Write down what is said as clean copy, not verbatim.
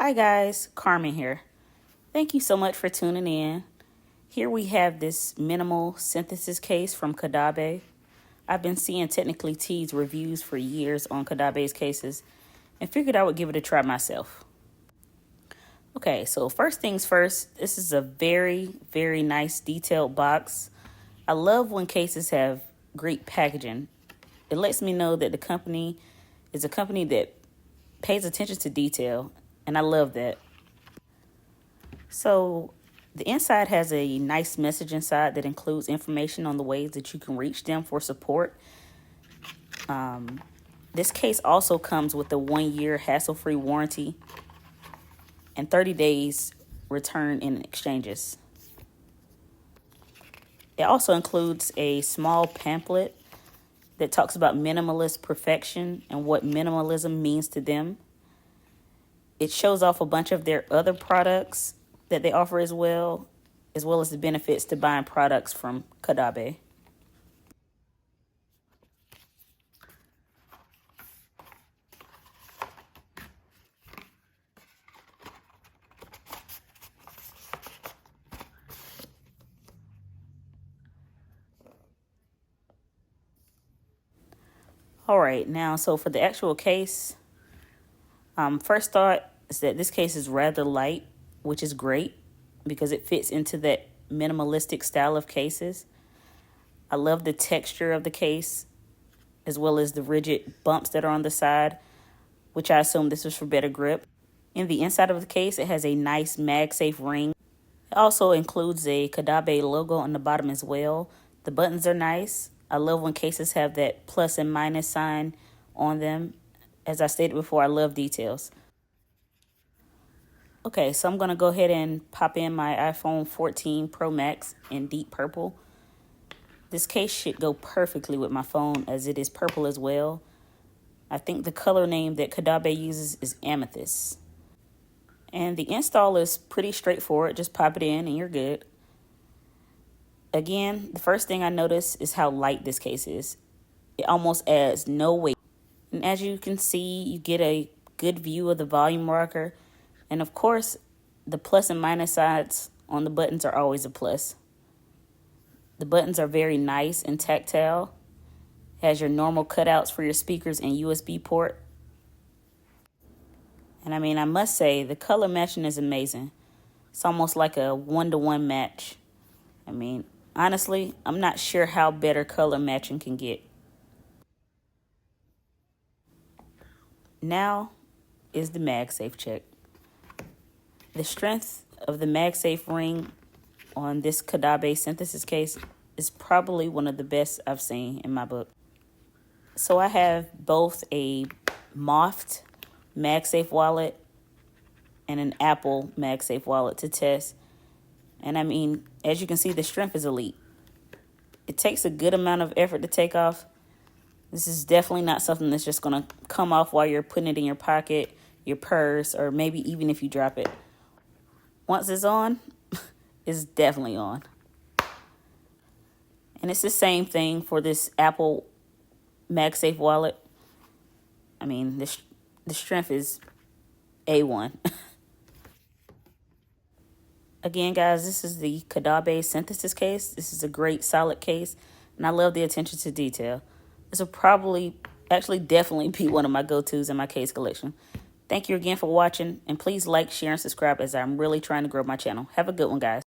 Hi guys, Carmen here. Thank you so much for tuning in. Here we have this minimal synthesis case from Caudabe. I've been seeing Technically T's reviews for years on Caudabe's cases and figured I would give it a try myself. Okay, so first things first, this is a very, very nice detailed box. I love when cases have great packaging. It lets me know that the company is a company that pays attention to detail, and I love that. So the inside has a nice message inside that includes information on the ways that you can reach them for support. This case also comes with a 1-year hassle-free warranty and 30 days return in exchanges. It also includes a small pamphlet that talks about minimalist perfection and what minimalism means to them. It shows off a bunch of their other products that they offer as well as the benefits to buying products from Caudabe. All right, now, so for the actual case, first thought is that this case is rather light, which is great because it fits into that minimalistic style of cases. I love the texture of the case as well as the rigid bumps that are on the side, which I assume this was for better grip. In the inside of the case, it has a nice MagSafe ring. It also includes a Caudabe logo on the bottom as well. The buttons are nice. I love when cases have that plus and minus sign on them. As I stated before, I love details. Okay, so I'm going to go ahead and pop in my iPhone 14 Pro Max in deep purple. This case should go perfectly with my phone as it is purple as well. I think the color name that Caudabe uses is amethyst. And the install is pretty straightforward. Just pop it in and you're good. Again, the first thing I notice is how light this case is. It almost adds no weight. And as you can see, you get a good view of the volume rocker. And of course, the plus and minus sides on the buttons are always a plus. The buttons are very nice and tactile. It has your normal cutouts for your speakers and USB port. And I must say, the color matching is amazing. It's almost like a 1-to-1 match. Honestly, I'm not sure how better color matching can get. Now is the MagSafe check. The strength of the MagSafe ring on this Caudabe synthesis case is probably one of the best I've seen in my book. So I have both a mouthed MagSafe wallet and an Apple MagSafe wallet to test. And as you can see, the strength is elite. It takes a good amount of effort to take off. This is definitely not something that's just going to come off while you're putting it in your pocket, your purse, or maybe even if you drop it. Once it's on, it's definitely on. And it's the same thing for this Apple MagSafe wallet. The strength is A1. Again, guys, this is the Caudabe synthesis case. This is a great, solid case, and I love the attention to detail. This will definitely be one of my go-tos in my case collection. Thank you again for watching, and please like, share, and subscribe as I'm really trying to grow my channel. Have a good one, guys.